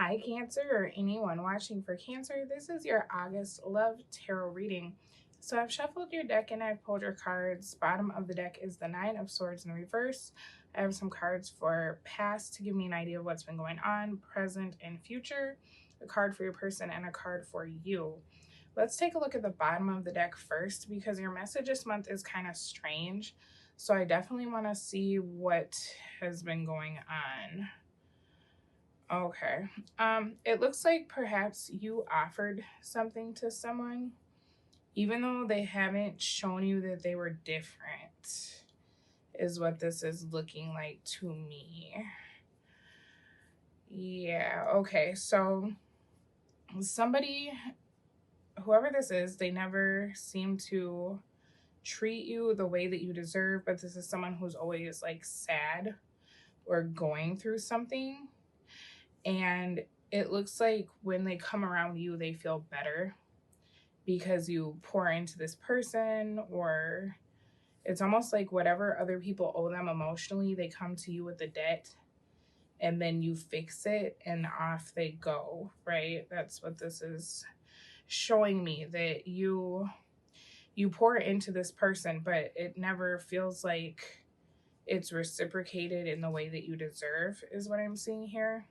Hi, Cancer, or anyone watching for Cancer. This is your August Love Tarot reading. So I've shuffled your deck and I've pulled your cards. Bottom of the deck is the Nine of Swords in reverse. I have some cards for past to give me an idea of what's been going on, present and future, a card for your person, and a card for you. Let's take a look at the bottom of the deck first because your message this month is kind of strange. So I definitely want to see what has been going on. Okay. It looks like perhaps you offered something to someone, even though they haven't shown you that they were different, is what this is looking like to me. Yeah, okay. So somebody, whoever this is, they never seem to treat you the way that you deserve, but this is someone who's always like sad or going through something. And it looks like when they come around you, they feel better because you pour into this person, or it's almost like whatever other people owe them emotionally, they come to you with the debt and then you fix it and off they go, right? That's what this is showing me, that you pour into this person, but it never feels like it's reciprocated in the way that you deserve, is what I'm seeing here.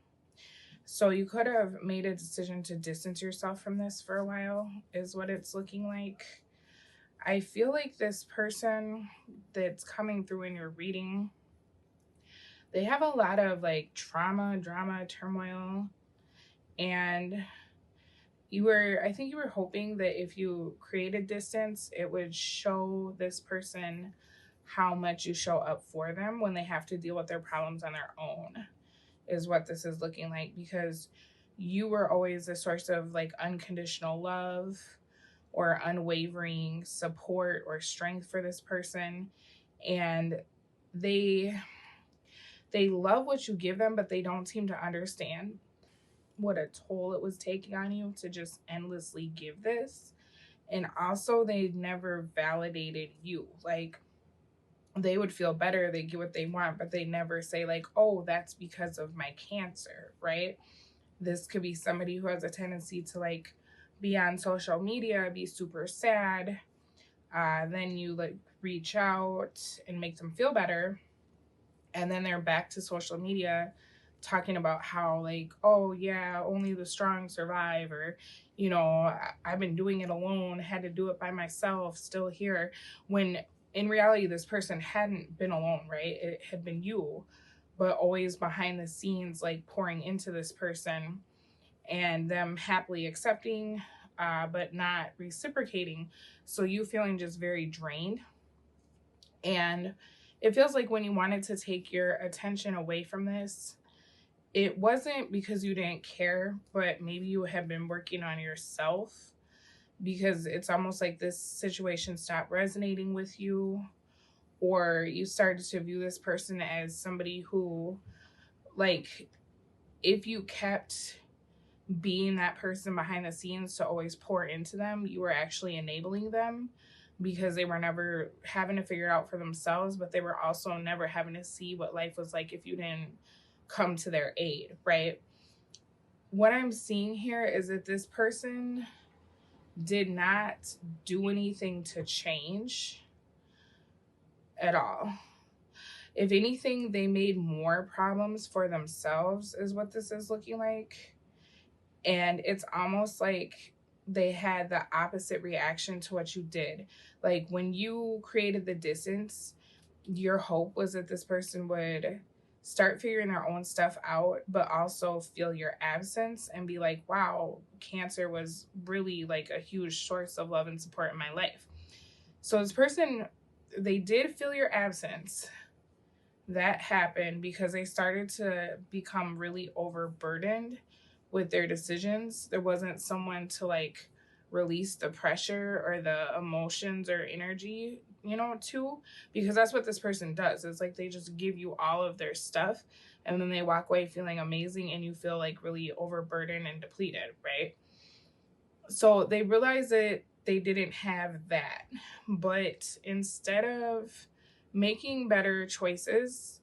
So you could have made a decision to distance yourself from this for a while, is what it's looking like. I feel like this person that's coming through in your reading, they have a lot of like trauma, drama, turmoil. And I think you were hoping that if you created distance, it would show this person how much you show up for them when they have to deal with their problems on their own, is what this is looking like, because you were always a source of like unconditional love or unwavering support or strength for this person. And they love what you give them, but they don't seem to understand what a toll it was taking on you to just endlessly give this. And also they never validated you. Like, they would feel better, they get what they want, but they never say like, oh, that's because of my cancer, right? This could be somebody who has a tendency to like be on social media, be super sad. Then you like reach out and make them feel better. And then they're back to social media talking about how like, oh yeah, only the strong survive, or I've been doing it alone, had to do it by myself, still here, when in reality this person hadn't been alone, right? It had been you, but always behind the scenes like pouring into this person and them happily accepting, but not reciprocating. So you feeling just very drained. And it feels like when you wanted to take your attention away from this, it wasn't because you didn't care, but maybe you had been working on yourself, because it's almost like this situation stopped resonating with you, or you started to view this person as somebody who, like, if you kept being that person behind the scenes to always pour into them, you were actually enabling them, because they were never having to figure it out for themselves, but they were also never having to see what life was like if you didn't come to their aid, right? What I'm seeing here is that this person did not do anything to change at all. If anything, they made more problems for themselves, is what this is looking like. And it's almost like they had the opposite reaction to what you did. Like, when you created the distance, your hope was that this person would start figuring their own stuff out, but also feel your absence and be like, wow, Cancer was really like a huge source of love and support in my life. So this person, they did feel your absence. That happened because they started to become really overburdened with their decisions. There wasn't someone to like release the pressure or the emotions or energy, to, because that's what this person does. It's like they just give you all of their stuff and then they walk away feeling amazing and you feel like really overburdened and depleted, right? So they realized that they didn't have that. But instead of making better choices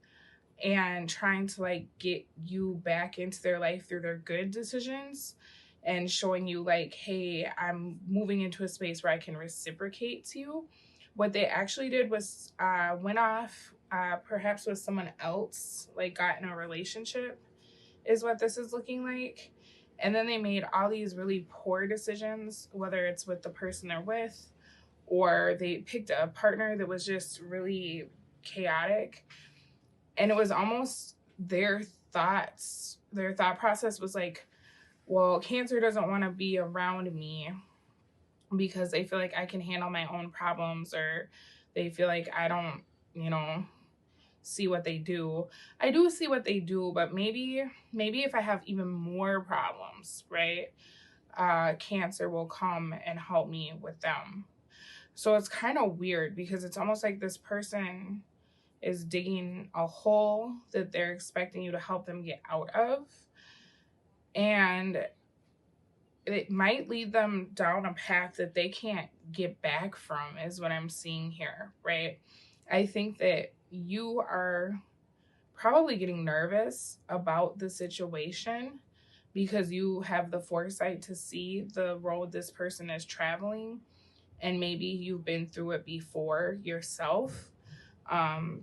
and trying to like get you back into their life through their good decisions and showing you like, hey, I'm moving into a space where I can reciprocate to you. What they actually did was went off perhaps with someone else, like got in a relationship, is what this is looking like. And then they made all these really poor decisions, whether it's with the person they're with or they picked a partner that was just really chaotic. And it was almost their thought process was like, well, Cancer doesn't want to be around me because they feel like I can handle my own problems, or they feel like I don't, you know, see what they do. I do see what they do, but maybe if I have even more problems, right? Cancer will come and help me with them. So it's kind of weird because it's almost like this person is digging a hole that they're expecting you to help them get out of. And it might lead them down a path that they can't get back from, is what I'm seeing here, right? I think that you are probably getting nervous about the situation because you have the foresight to see the road this person is traveling, and maybe you've been through it before yourself.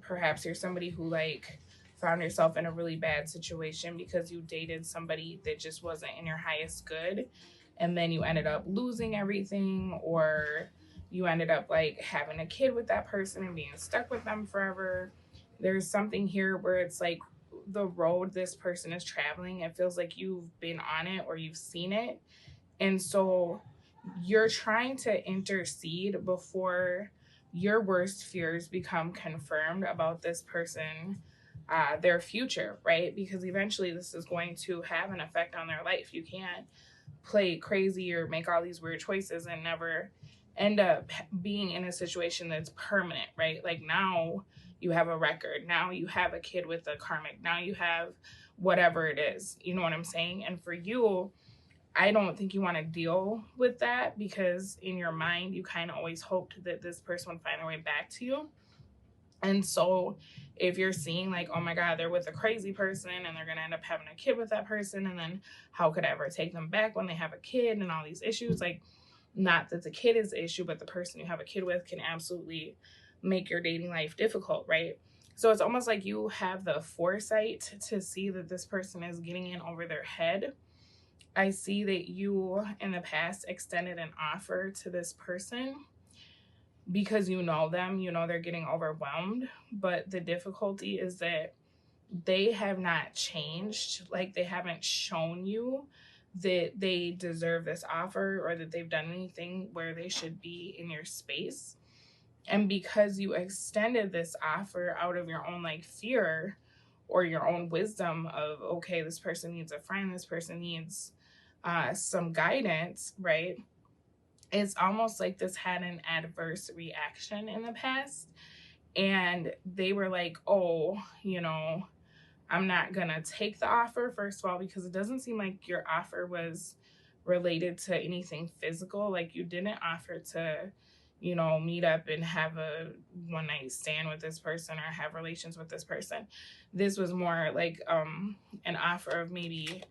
Perhaps you're somebody who like found yourself in a really bad situation because you dated somebody that just wasn't in your highest good, and then you ended up losing everything, or you ended up like having a kid with that person and being stuck with them forever. There's something here where it's like the road this person is traveling, it feels like you've been on it or you've seen it. And so you're trying to intercede before your worst fears become confirmed about this person, their future, right? Because eventually this is going to have an effect on their life. You can't play crazy or make all these weird choices and never end up being in a situation that's permanent, right? Like now you have a record, now you have a kid with a karmic, now you have whatever it is, you know what I'm saying? And for you, I don't think you want to deal with that because in your mind, you kind of always hoped that this person would find their way back to you. And so if you're seeing like, oh my God, they're with a crazy person and they're going to end up having a kid with that person, and then how could I ever take them back when they have a kid and all these issues? Like, not that the kid is the issue, but the person you have a kid with can absolutely make your dating life difficult, right? So it's almost like you have the foresight to see that this person is getting in over their head. I see that you in the past extended an offer to this person because you know them, you know they're getting overwhelmed, but the difficulty is that they have not changed. Like, they haven't shown you that they deserve this offer or that they've done anything where they should be in your space. And because you extended this offer out of your own like fear or your own wisdom of, okay, this person needs a friend, this person needs some guidance, right? It's almost like this had an adverse reaction in the past. And they were like, oh, you know, I'm not going to take the offer, first of all, because it doesn't seem like your offer was related to anything physical. Like, you didn't offer to, you know, meet up and have a one night stand with this person or have relations with this person. This was more like an offer of maybe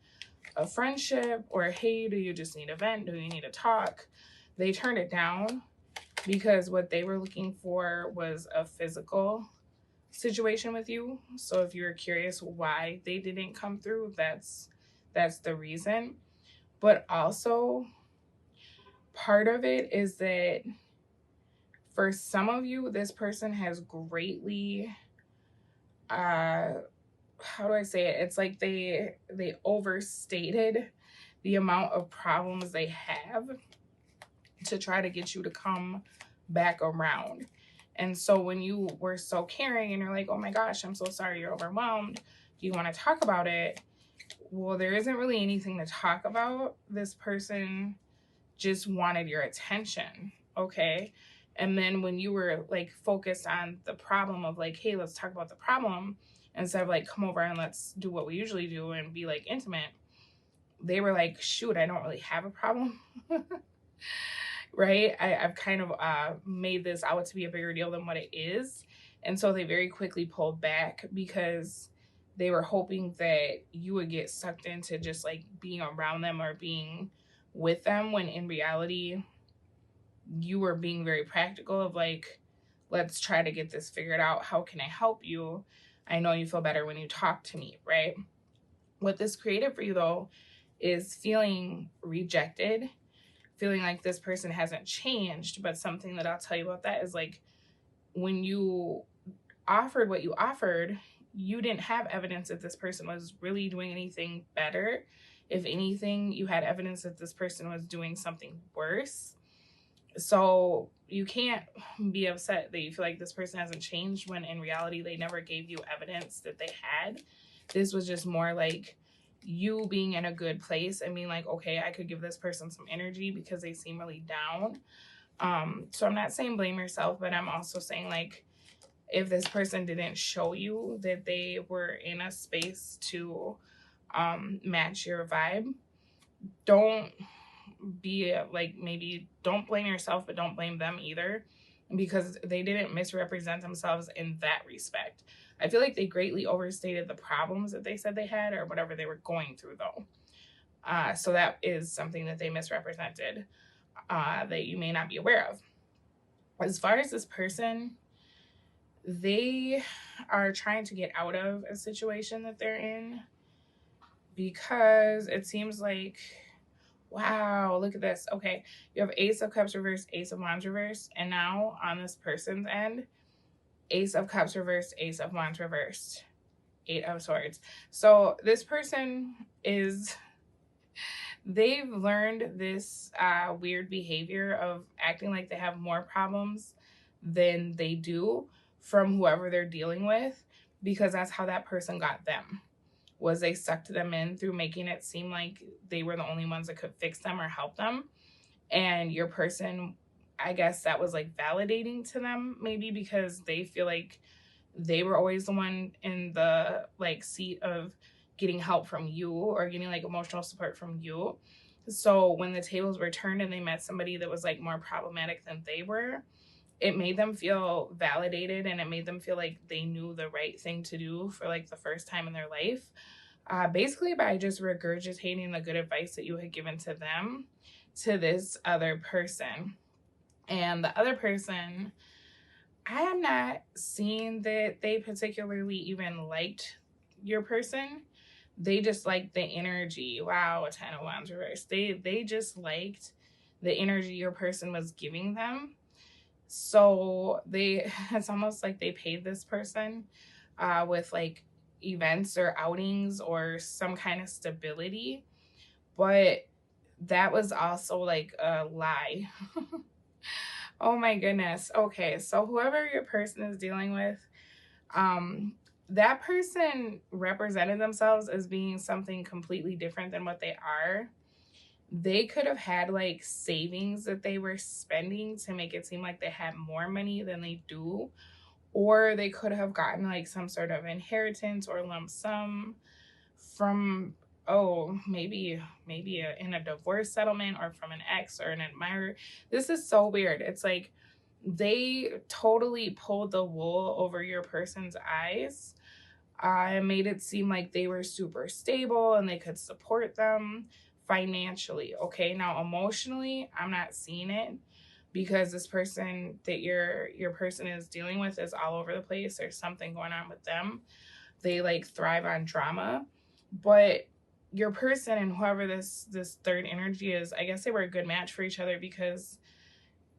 a friendship, or hey, do you just need a vent? Do you need to talk? They turned it down because what they were looking for was a physical situation with you. So if you're curious why they didn't come through, that's the reason. But also part of it is that for some of you, this person has greatly how do I say it? It's like they overstated the amount of problems they have to try to get you to come back around. And so when you were so caring and you're like, oh my gosh, I'm so sorry you're overwhelmed, do you want to talk about it? Well, there isn't really anything to talk about. This person just wanted your attention, okay? And then when you were like focused on the problem of like, hey, let's talk about the problem, instead of like, come over and let's do what we usually do and be like intimate, they were like, shoot, I don't really have a problem. Right? I've kind of made this out to be a bigger deal than what it is. And so they very quickly pulled back because they were hoping that you would get sucked into just like being around them or being with them, when in reality you were being very practical of like, let's try to get this figured out. How can I help you? I know you feel better when you talk to me, right? What this created for you though is feeling rejected, feeling like this person hasn't changed. But something that I'll tell you about that is like, when you offered what you offered, you didn't have evidence that this person was really doing anything better. If anything, you had evidence that this person was doing something worse. So you can't be upset that you feel like this person hasn't changed when in reality they never gave you evidence that they had. This was just more like you being in a good place and being like, okay, I could give this person some energy because they seem really down. So I'm not saying blame yourself, but I'm also saying like, if this person didn't show you that they were in a space to match your vibe, don't be like, maybe don't blame yourself, but don't blame them either, because they didn't misrepresent themselves in that respect. I feel like they greatly overstated the problems that they said they had or whatever they were going through though. So that is something that they misrepresented that you may not be aware of. As far as this person, they are trying to get out of a situation that they're in, because it seems like, wow, look at this. Okay, you have Ace of Cups reversed, Ace of Wands reversed, and now on this person's end, Ace of Cups reversed, Ace of Wands reversed, Eight of Swords. So this person is, they've learned this weird behavior of acting like they have more problems than they do from whoever they're dealing with, because that's how that person got them, was they sucked them in through making it seem like they were the only ones that could fix them or help them. And your person, I guess that was like validating to them, maybe because they feel like they were always the one in the like seat of getting help from you or getting like emotional support from you. So when the tables were turned and they met somebody that was like more problematic than they were, it made them feel validated, and it made them feel like they knew the right thing to do for like the first time in their life, basically by just regurgitating the good advice that you had given to them to this other person. And the other person, I am not seeing that they particularly even liked your person. They just liked the energy. Wow, a 10 of Wands reversed. They just liked the energy your person was giving them. So it's almost like they paid this person with like events or outings or some kind of stability. But that was also like a lie. Oh my goodness. Okay, so whoever your person is dealing with, that person represented themselves as being something completely different than what they are. They could have had like savings that they were spending to make it seem like they had more money than they do, or they could have gotten like some sort of inheritance or lump sum from, oh, maybe in a divorce settlement, or from an ex or an admirer. This is so weird. It's like they totally pulled the wool over your person's eyes. I made it seem like they were super stable and they could support them financially. Okay, now emotionally, I'm not seeing it, because this person that your person is dealing with is all over the place. There's something going on with them. They like thrive on drama. But your person and whoever this third energy is, I guess they were a good match for each other, because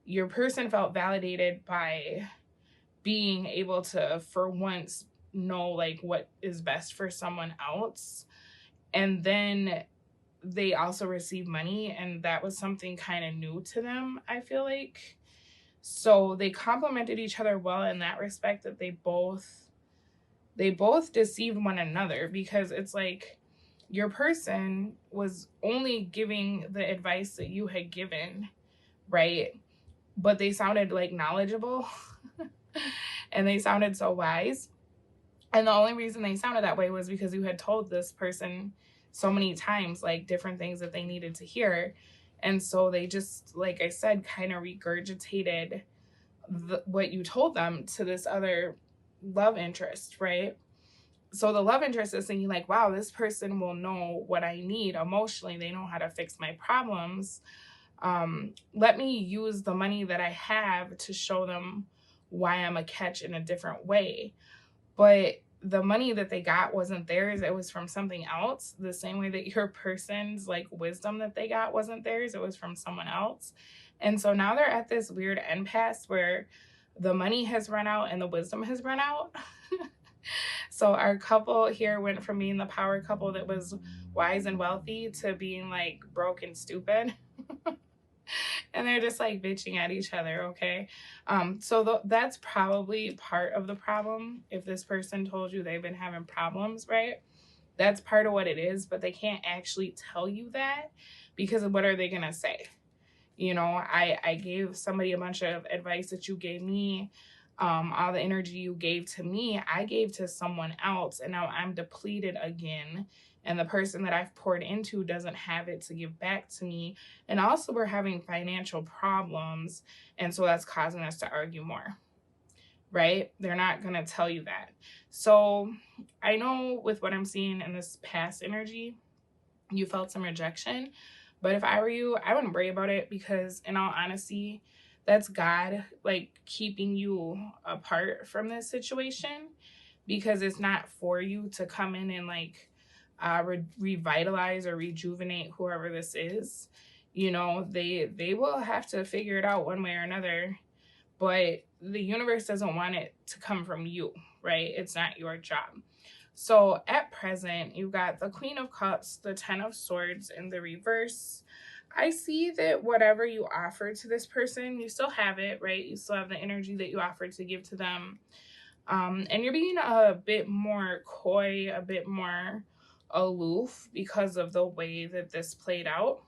your person felt validated by being able to, for once, know like what is best for someone else. And then they also receive money, and that was something kind of new to them, I feel like. So they complemented each other well in that respect, that they both deceived one another, because it's like your person was only giving the advice that you had given, right? But they sounded like knowledgeable and they sounded so wise. And the only reason they sounded that way was because you had told this person so many times like different things that they needed to hear. And so they just, like I said, kind of regurgitated what you told them to this other love interest, right? So the love interest is thinking like, wow, this person will know what I need emotionally. They know how to fix my problems. Let me use the money that I have to show them why I'm a catch in a different way. But the money that they got wasn't theirs. It was from something else. The same way that your person's like wisdom that they got wasn't theirs. It was from someone else. And so now they're at this weird impasse where the money has run out and the wisdom has run out. So our couple here went from being the power couple that was wise and wealthy to being like broke and stupid. And they're just like bitching at each other, okay? So that's probably part of the problem. If this person told you they've been having problems, right? That's part of what it is, but they can't actually tell you that because what are they gonna say? You know, I gave somebody a bunch of advice that you gave me. All the energy you gave to me, I gave to someone else, and now I'm depleted again. And the person that I've poured into doesn't have it to give back to me. And also, we're having financial problems. And so that's causing us to argue more, right? They're not going to tell you that. So I know with what I'm seeing in this past energy, you felt some rejection. But if I were you, I wouldn't worry about it because, in all honesty, that's God like keeping you apart from this situation because it's not for you to come in and like revitalize or rejuvenate whoever this is. You know, they will have to figure it out one way or another, but the universe doesn't want it to come from you, right? It's not your job. So at present, you've got the Queen of Cups, the Ten of Swords in the reverse. I see that whatever you offer to this person, you still have it, right? You still have the energy that you offered to give to them. And you're being a bit more coy, a bit more aloof because of the way that this played out.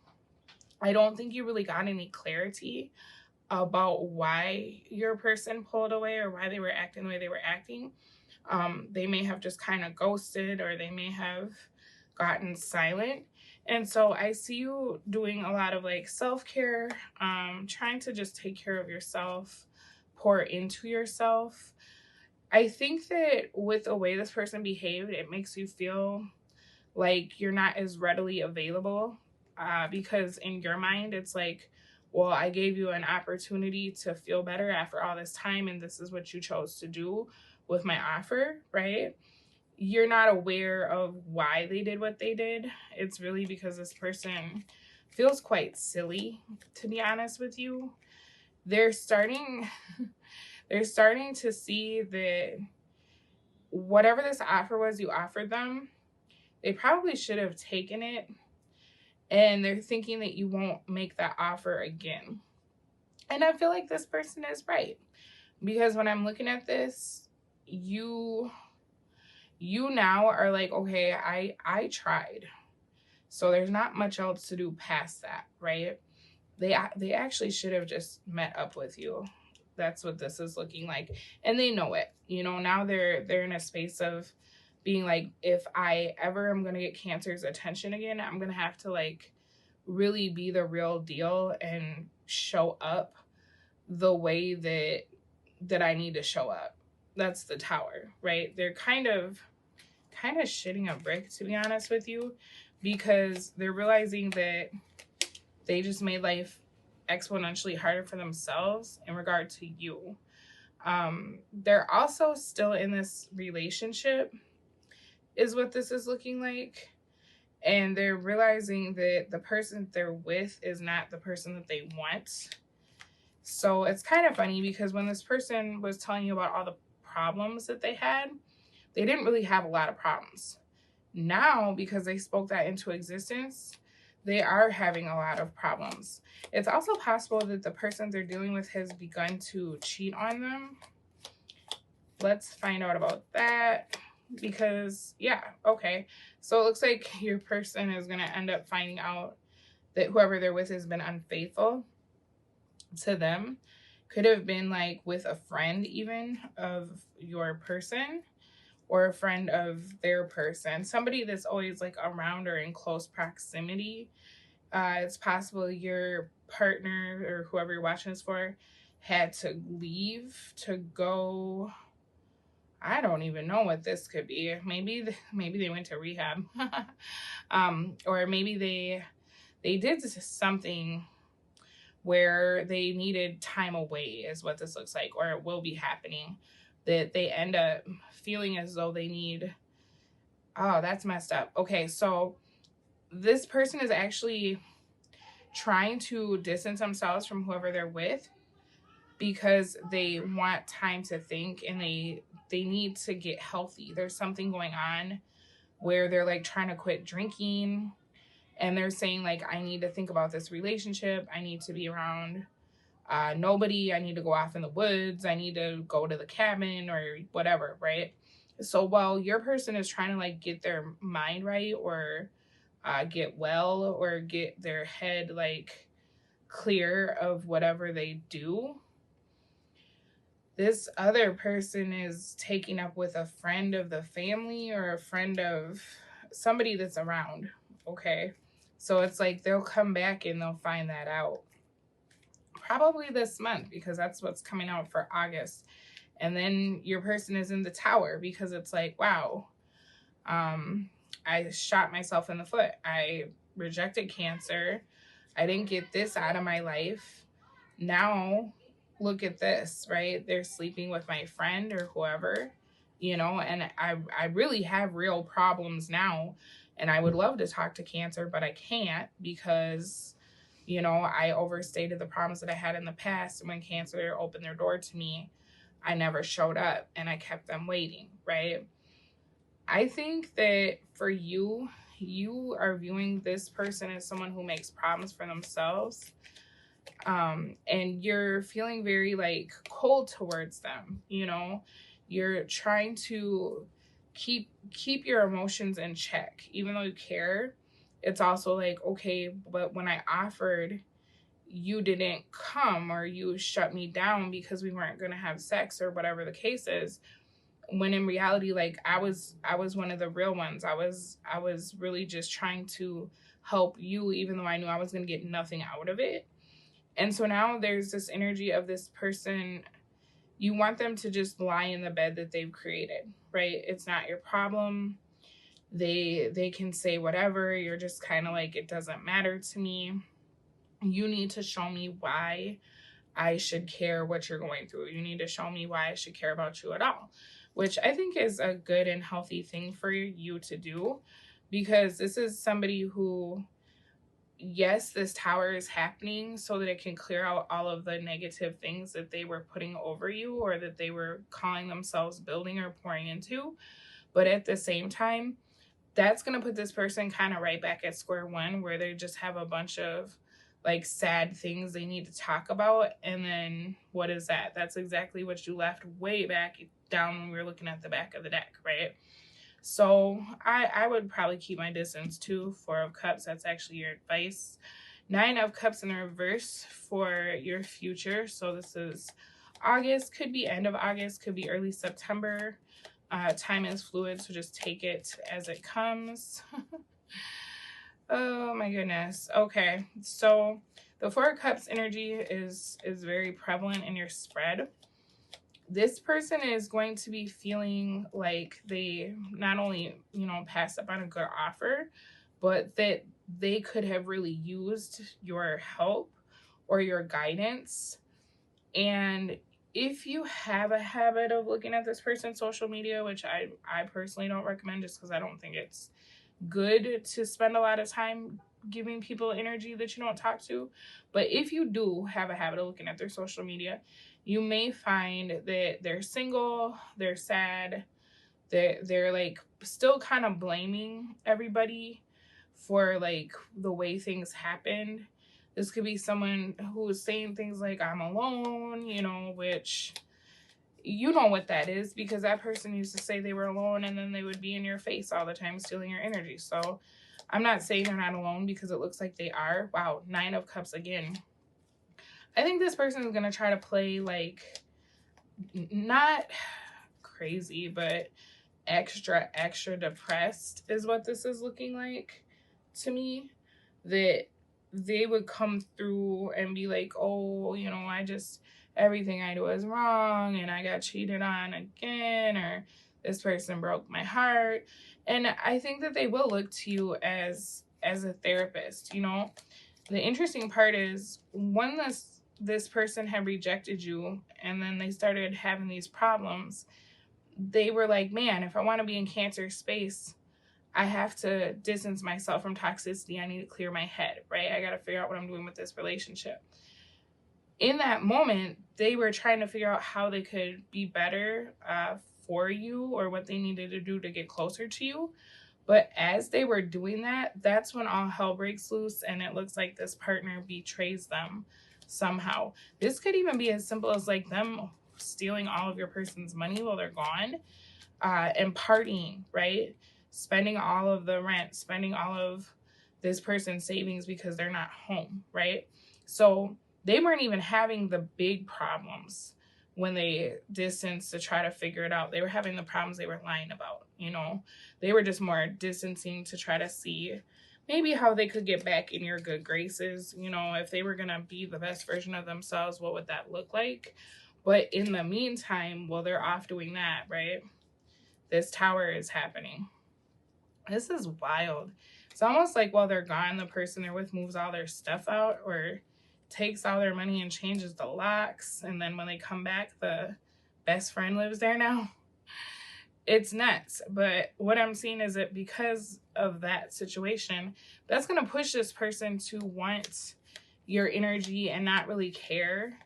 I don't think you really got any clarity about why your person pulled away or why they were acting the way they were acting. They may have just kind of ghosted or they may have gotten silent. And so I see you doing a lot of like self-care, trying to just take care of yourself, pour into yourself. I think that with the way this person behaved, it makes you feel like you're not as readily available because in your mind, it's like, well, I gave you an opportunity to feel better after all this time, and this is what you chose to do with my offer, right? You're not aware of why they did what they did. It's really because this person feels quite silly, to be honest with you. They're starting they're starting to see that whatever this offer was you offered them, they probably should have taken it, and they're thinking that you won't make that offer again. And I feel like this person is right because when I'm looking at this, you now are like, okay, I tried. So there's not much else to do past that, right? They actually should have just met up with you. That's what this is looking like. And they know it. You know, now they're in a space of being like, if I ever am going to get Cancer's attention again, I'm going to have to like really be the real deal and show up the way that I need to show up. That's the Tower, right? They're kind of shitting a brick, to be honest with you, because they're realizing that they just made life exponentially harder for themselves in regard to you. They're also still in this relationship, is what this is looking like. And they're realizing that the person they're with is not the person that they want. So it's kind of funny because when this person was telling you about all the problems that they had, they didn't really have a lot of problems. Now, because they spoke that into existence, they are having a lot of problems. It's also possible that the person they're dealing with has begun to cheat on them. Let's find out about that because, yeah, okay. So it looks like your person is going to end up finding out that whoever they're with has been unfaithful to them. Could have been like with a friend even of your person or a friend of their person. Somebody that's always like around or in close proximity. It's possible your partner or whoever you're watching this for had to leave to go, I don't even know what this could be. Maybe they went to rehab. Or maybe they did something where they needed time away is what this looks like, or it will be happening, that they end up feeling as though they need, oh, that's messed up. Okay, so this person is actually trying to distance themselves from whoever they're with because they want time to think, and they need to get healthy. There's something going on where they're like trying to quit drinking, and they're saying like, I need to think about this relationship, I need to be around nobody, I need to go off in the woods, I need to go to the cabin or whatever, right? So while your person is trying to like get their mind right, or get well, or get their head like clear of whatever they do, this other person is taking up with a friend of the family or a friend of somebody that's around. Okay, so it's like they'll come back and they'll find that out probably this month, because that's what's coming out for August. And then your person is in the tower because it's like, wow, I shot myself in the foot. I rejected Cancer. I didn't get this out of my life. Now look at this, right? They're sleeping with my friend or whoever, you know, and I really have real problems now. And I would love to talk to Cancer, but I can't because, you know, I overstated the problems that I had in the past. And when Cancer opened their door to me, I never showed up and I kept them waiting, right? I think that for you, you are viewing this person as someone who makes problems for themselves. And you're feeling very like cold towards them, you know, you're trying to keep your emotions in check, even though you care. It's also like, okay, but when I offered, you didn't come, or you shut me down because we weren't going to have sex or whatever the case is. When in reality, like I was one of the real ones. I was really just trying to help you, even though I knew I was going to get nothing out of it. And so now there's this energy of this person. You want them to just lie in the bed that they've created, right? It's not your problem. They can say whatever. You're just kind of like, it doesn't matter to me. You need to show me why I should care what you're going through. You need to show me why I should care about you at all, which I think is a good and healthy thing for you to do, because this is somebody who, yes, this tower is happening so that it can clear out all of the negative things that they were putting over you, or that they were calling themselves building or pouring into. But at the same time, that's going to put this person kind of right back at square one, where they just have a bunch of like sad things they need to talk about. And then what is that? That's exactly what you left way back down when we were looking at the back of the deck, right? So I would probably keep my distance too. 4 of Cups, that's actually your advice. 9 of Cups in the reverse for your future. So this is August, could be end of August, could be early September. Time is fluid, so just take it as it comes. Oh my goodness. Okay, so the 4 of Cups energy is very prevalent in your spread. This person is going to be feeling like they not only, you know, passed up on a good offer, but that they could have really used your help or your guidance. And if you have a habit of looking at this person's social media, which I personally don't recommend, just because I don't think it's good to spend a lot of time giving people energy that you don't talk to. But if you do have a habit of looking at their social media, you may find that they're single, they're sad, they're like still kind of blaming everybody for like the way things happened. This could be someone who is saying things like, I'm alone, you know, which you know what that is, because that person used to say they were alone and then they would be in your face all the time stealing your energy. So I'm not saying they're not alone, because it looks like they are. Wow, 9 of Cups again. I think this person is going to try to play like, not crazy, but extra depressed is what this is looking like to me. That they would come through and be like, oh, you know, I just everything I do is wrong and I got cheated on again, or this person broke my heart. And I think that they will look to you as a therapist, you know. The interesting part is when this person had rejected you and then they started having these problems, they were like, man, if I want to be in Cancer space, I have to distance myself from toxicity. I need to clear my head, right? I got to figure out what I'm doing with this relationship. In that moment, they were trying to figure out how they could be better for you, or what they needed to do to get closer to you. But as they were doing that, that's when all hell breaks loose, and it looks like this partner betrays them somehow. This could even be as simple as like them stealing all of your person's money while they're gone, and partying, right? Spending all of the rent, spending all of this person's savings because they're not home, right? So they weren't even having the big problems when they distanced to try to figure it out. They were having the problems they were lying about, you know. They were just more distancing to try to see maybe how they could get back in your good graces. You know, if they were going to be the best version of themselves, what would that look like? But in the meantime, while they're off doing that, right, this tower is happening. This is wild. It's almost like while they're gone, the person they're with moves all their stuff out or takes all their money and changes the locks. And then when they come back, the best friend lives there now. It's nuts. But what I'm seeing is that because of that situation, that's going to push this person to want your energy and not really care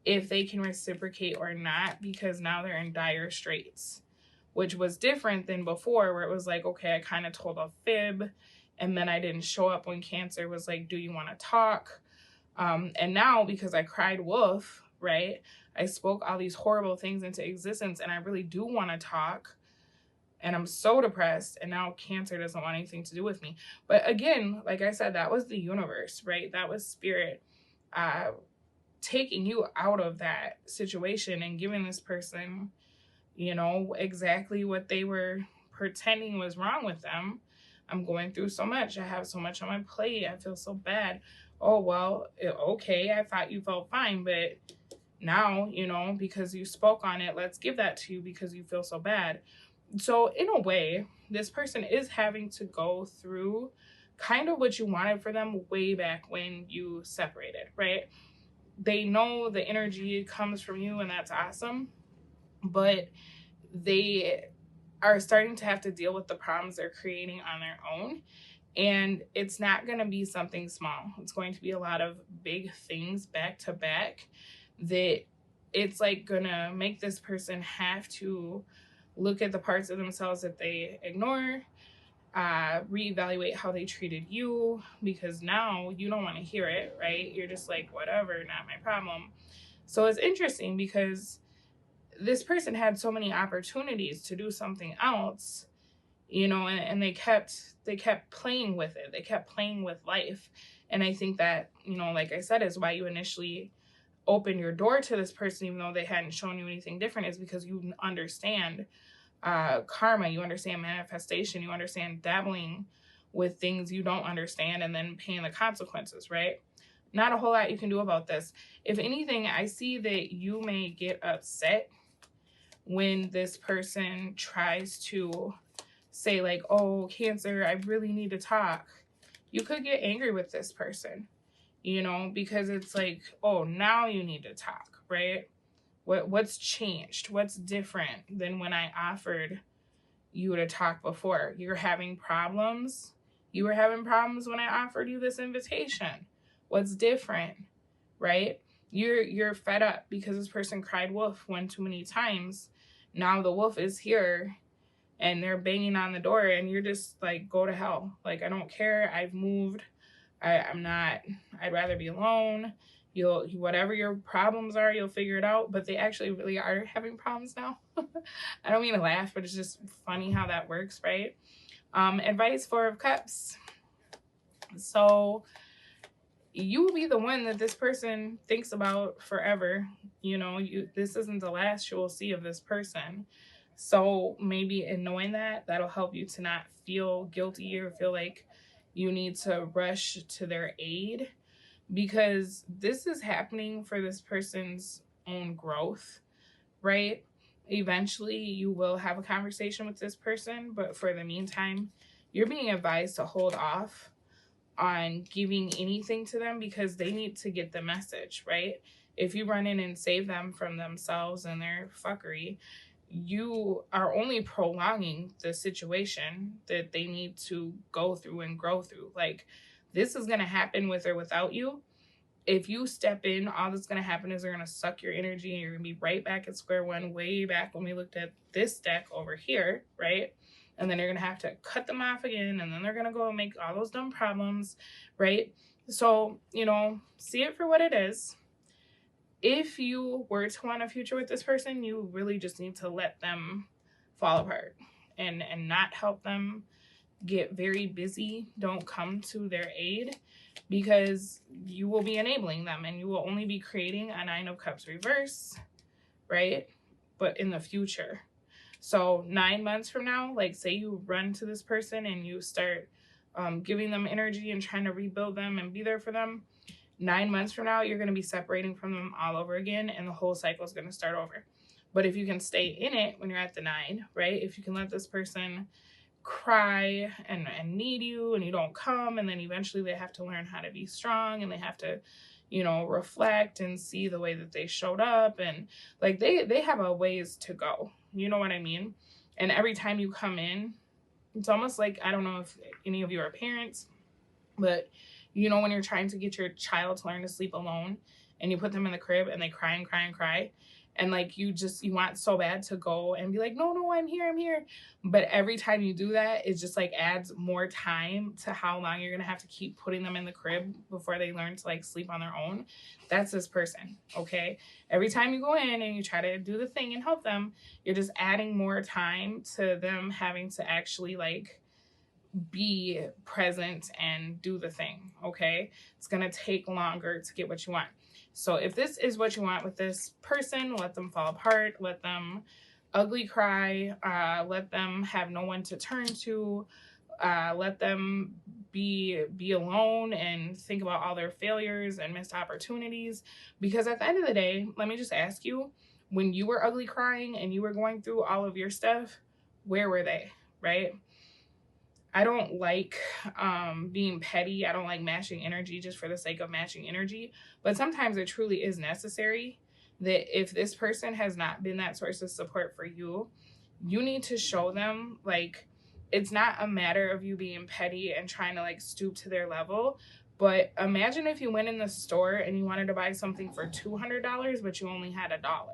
if they can reciprocate or not, because now they're in dire straits, which was different than before, where it was like, okay, I kind of told a fib and then I didn't show up when Cancer was like, do you want to talk? And now, because I cried wolf, right, I spoke all these horrible things into existence and I really do want to talk, and I'm so depressed, and now Cancer doesn't want anything to do with me. But again, like I said, that was the universe, right? That was spirit taking you out of that situation and giving this person, you know, exactly what they were pretending was wrong with them. I'm going through so much. I have so much on my plate. I feel so bad. Oh, well, okay, I thought you felt fine, but now, you know, because you spoke on it, let's give that to you because you feel so bad. So in a way, this person is having to go through kind of what you wanted for them way back when you separated, right? They know the energy comes from you, and that's awesome. But they are starting to have to deal with the problems they're creating on their own. And it's not going to be something small. It's going to be a lot of big things back to back that it's like going to make this person have to look at the parts of themselves that they ignore, reevaluate how they treated you, because now you don't want to hear it, right? You're just like, whatever, not my problem. So it's interesting because this person had so many opportunities to do something else, you know, and they kept playing with it. They kept playing with life. And I think that, you know, like I said, is why you initially opened your door to this person, even though they hadn't shown you anything different, is because you understand karma, you understand manifestation, you understand dabbling with things you don't understand and then paying the consequences, right? Not a whole lot you can do about this. If anything, I see that you may get upset when this person tries to say like, oh, Cancer, I really need to talk. You could get angry with this person, you know, because it's like, oh, now you need to talk, right? What's changed? What's different than when I offered you to talk before? You're having problems. You were having problems when I offered you this invitation. What's different, right? You're fed up because this person cried wolf one too many times. Now the wolf is here and they're banging on the door and you're just like, go to hell. Like, I don't care. I've moved. I'm not, I'd rather be alone. Whatever your problems are, you'll figure it out. But they actually really are having problems now. I don't mean to laugh, but it's just funny how that works, right? Advice, 4 of Cups. So you will be the one that this person thinks about forever. You know, this isn't the last you will see of this person. So maybe in knowing that, that'll help you to not feel guilty or feel like you need to rush to their aid, because this is happening for this person's own growth, right? Eventually you will have a conversation with this person, but for the meantime, you're being advised to hold off on giving anything to them because they need to get the message, right? If you run in and save them from themselves and their fuckery, you are only prolonging the situation that they need to go through and grow through. Like, this is going to happen with or without you. If you step in, all that's going to happen is they're going to suck your energy and you're going to be right back at square one, way back when we looked at this deck over here, right? And then you're going to have to cut them off again, and then they're going to go and make all those dumb problems, right? So, you know, see it for what it is. If you were to want a future with this person, you really just need to let them fall apart and not help them get very busy. Don't come to their aid, because you will be enabling them and you will only be creating a Nine of Cups reverse, right? But in the future. So 9 months from now, like, say you run to this person and you start giving them energy and trying to rebuild them and be there for them. 9 months from now, you're going to be separating from them all over again, and the whole cycle is going to start over. But if you can stay in it when you're at the 9, right? If you can let this person cry and need you and you don't come, and then eventually they have to learn how to be strong and they have to, you know, reflect and see the way that they showed up, and like they have a ways to go, you know what I mean? And every time you come in, it's almost like, I don't know if any of you are parents, but you know, when you're trying to get your child to learn to sleep alone and you put them in the crib and they cry and cry and cry, and like you want so bad to go and be like, no, I'm here. But every time you do that, it just like adds more time to how long you're going to have to keep putting them in the crib before they learn to like sleep on their own. That's this person, okay? Every time you go in and you try to do the thing and help them, you're just adding more time to them having to actually like be present and do the thing, okay? It's going to take longer to get what you want. So if this is what you want with this person, let them fall apart, let them ugly cry, let them have no one to turn to, let them be alone and think about all their failures and missed opportunities. Because at the end of the day, let me just ask you, when you were ugly crying and you were going through all of your stuff, where were they, right? I don't like being petty. I don't like matching energy just for the sake of matching energy. But sometimes it truly is necessary that if this person has not been that source of support for you, you need to show them, like, it's not a matter of you being petty and trying to like stoop to their level. But imagine if you went in the store and you wanted to buy something for $200, but you only had $1,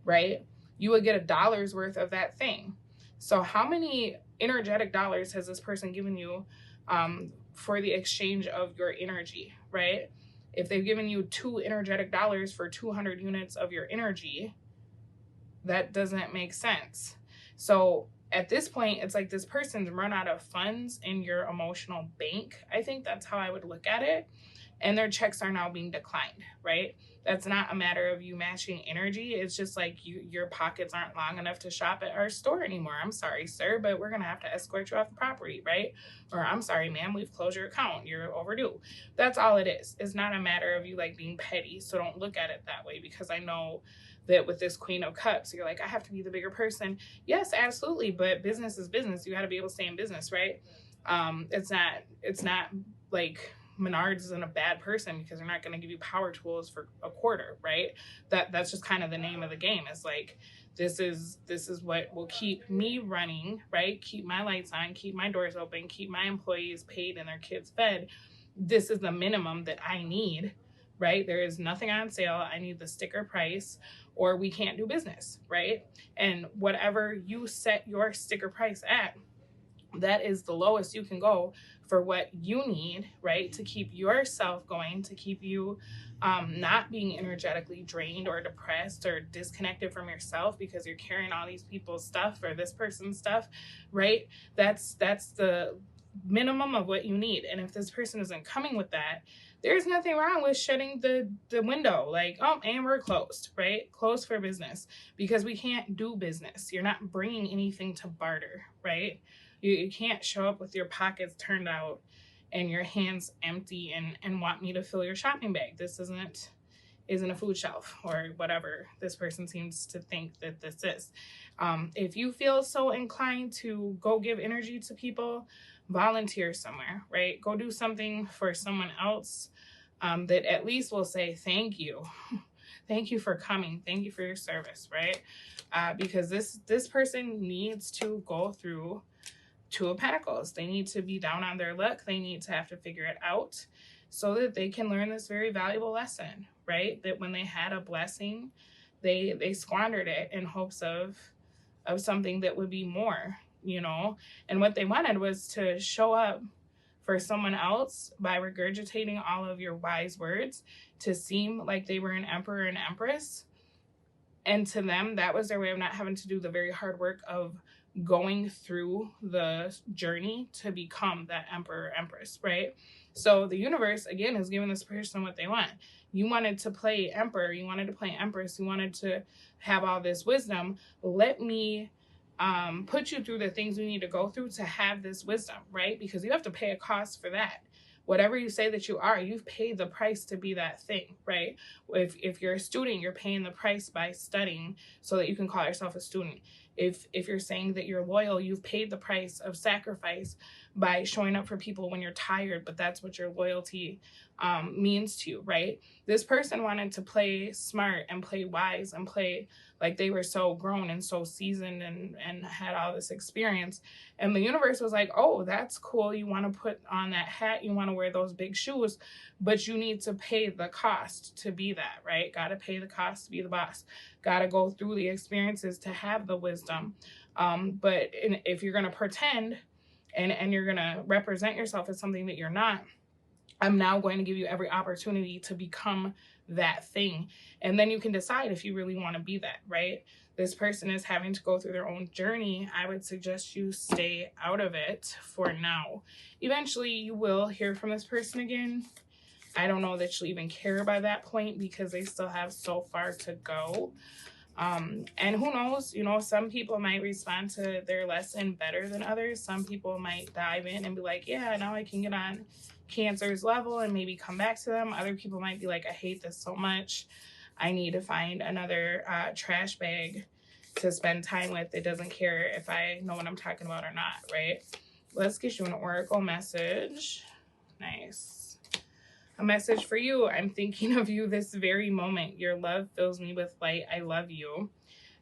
right? You would get $1's worth of that thing. So how many energetic dollars has this person given you for the exchange of your energy, right? If they've given you 2 energetic dollars for 200 units of your energy, that doesn't make sense. So at this point, it's like this person's run out of funds in your emotional bank. I think that's how I would look at it. And their checks are now being declined, right? That's not a matter of you matching energy. It's just like your pockets aren't long enough to shop at our store anymore. I'm sorry, sir, but we're going to have to escort you off the property, right? Or I'm sorry, ma'am, we've closed your account. You're overdue. That's all it is. It's not a matter of you like being petty. So don't look at it that way, because I know that with this Queen of Cups, you're like, I have to be the bigger person. Yes, absolutely. But business is business. You got to be able to stay in business, right? It's not like Menards isn't a bad person because they're not going to give you power tools for a quarter, right? That's just kind of the name of the game. It's like, this is what will keep me running, right? Keep my lights on, keep my doors open, keep my employees paid and their kids fed. This is the minimum that I need, right? There is nothing on sale. I need the sticker price or we can't do business, right? And whatever you set your sticker price at, that is the lowest you can go for what you need, right? To keep yourself going, to keep you not being energetically drained or depressed or disconnected from yourself because you're carrying all these people's stuff or this person's stuff, right? That's the minimum of what you need. And if this person isn't coming with that, there's nothing wrong with shutting the window, like, oh, and we're closed, right? Closed for business, because we can't do business. You're not bringing anything to barter, right? You can't show up with your pockets turned out and your hands empty and want me to fill your shopping bag. This isn't isn't a food shelf or whatever this person seems to think that this is. If you feel so inclined to go give energy to people, volunteer somewhere, right? Go do something for someone else that at least will say thank you. Thank you for coming. Thank you for your service, right? Because this person needs to go through Two of Pentacles. They need to be down on their luck. They need to have to figure it out so that they can learn this very valuable lesson, right? That when they had a blessing, they squandered it in hopes of something that would be more, you know? And what they wanted was to show up for someone else by regurgitating all of your wise words to seem like they were an emperor and empress. And to them, that was their way of not having to do the very hard work of going through the journey to become that emperor empress, right? So the universe, again, is giving this person what they want. You wanted to play emperor, you wanted to play empress, you wanted to have all this wisdom. Let me put you through the things you need to go through to have this wisdom, right? Because you have to pay a cost for that. Whatever you say that you are, you've paid the price to be that thing, right? If you're a student, you're paying the price by studying so that you can call yourself a student. If you're saying that you're loyal, you've paid the price of sacrifice by showing up for people when you're tired, but that's what your loyalty means to you, right? This person wanted to play smart and play wise and play like they were so grown and so seasoned and had all this experience. And the universe was like, oh, that's cool. You want to put on that hat. You want to wear those big shoes, but you need to pay the cost to be that, right? Got to pay the cost to be the boss. Got to go through the experiences to have the wisdom. But if you're going to pretend and you're going to represent yourself as something that you're not, I'm now going to give you every opportunity to become that thing. And then you can decide if you really want to be that, right? This person is having to go through their own journey. I would suggest you stay out of it for now. Eventually, you will hear from this person again. I don't know that you'll even care by that point because they still have so far to go. And who knows, you know, some people might respond to their lesson better than others. Some people might dive in and be like, yeah, now I can get on Cancer's level and maybe come back to them. Other people might be like, I hate this so much. I need to find another trash bag to spend time with. It doesn't care if I know what I'm talking about or not, right? Let's get you an oracle message. Nice. A message for you. I'm thinking of you this very moment. Your love fills me with light. I love you.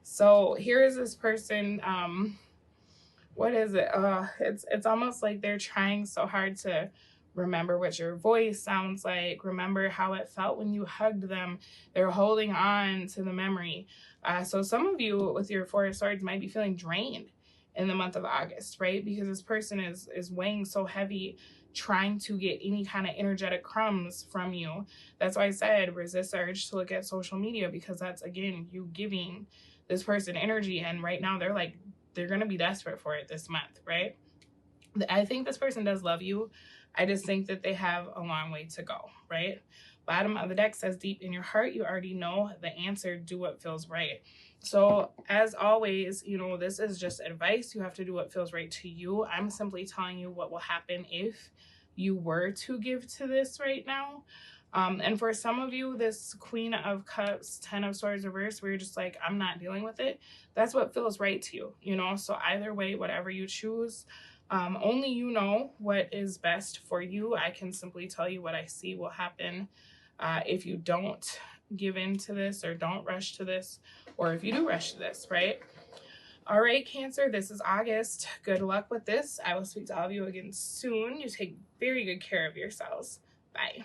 So here is this person. What is it? It's almost like they're trying so hard to remember what your voice sounds like. Remember how it felt when you hugged them. They're holding on to the memory. So some of you with your Four of Swords might be feeling drained in the month of August, right? Because this person is weighing so heavy, trying to get any kind of energetic crumbs from you. That's why I said resist the urge to look at social media, because that's, again, you giving this person energy. And right now they're going to be desperate for it this month, right? I think this person does love you. I just think that they have a long way to go, right? Bottom of the deck says deep in your heart, you already know the answer. Do what feels right. So as always, you know, this is just advice. You have to do what feels right to you. I'm simply telling you what will happen if you were to give to this right now. And for some of you, this Queen of Cups, 10 of Swords reverse, where you're just like, I'm not dealing with it. That's what feels right to you, you know? So either way, whatever you choose, only you know what is best for you. I can simply tell you what I see will happen if you don't give in to this or don't rush to this, or if you do rush to this, right? All right, Cancer, this is August. Good luck with this. I will speak to all of you again soon. You take very good care of yourselves. Bye.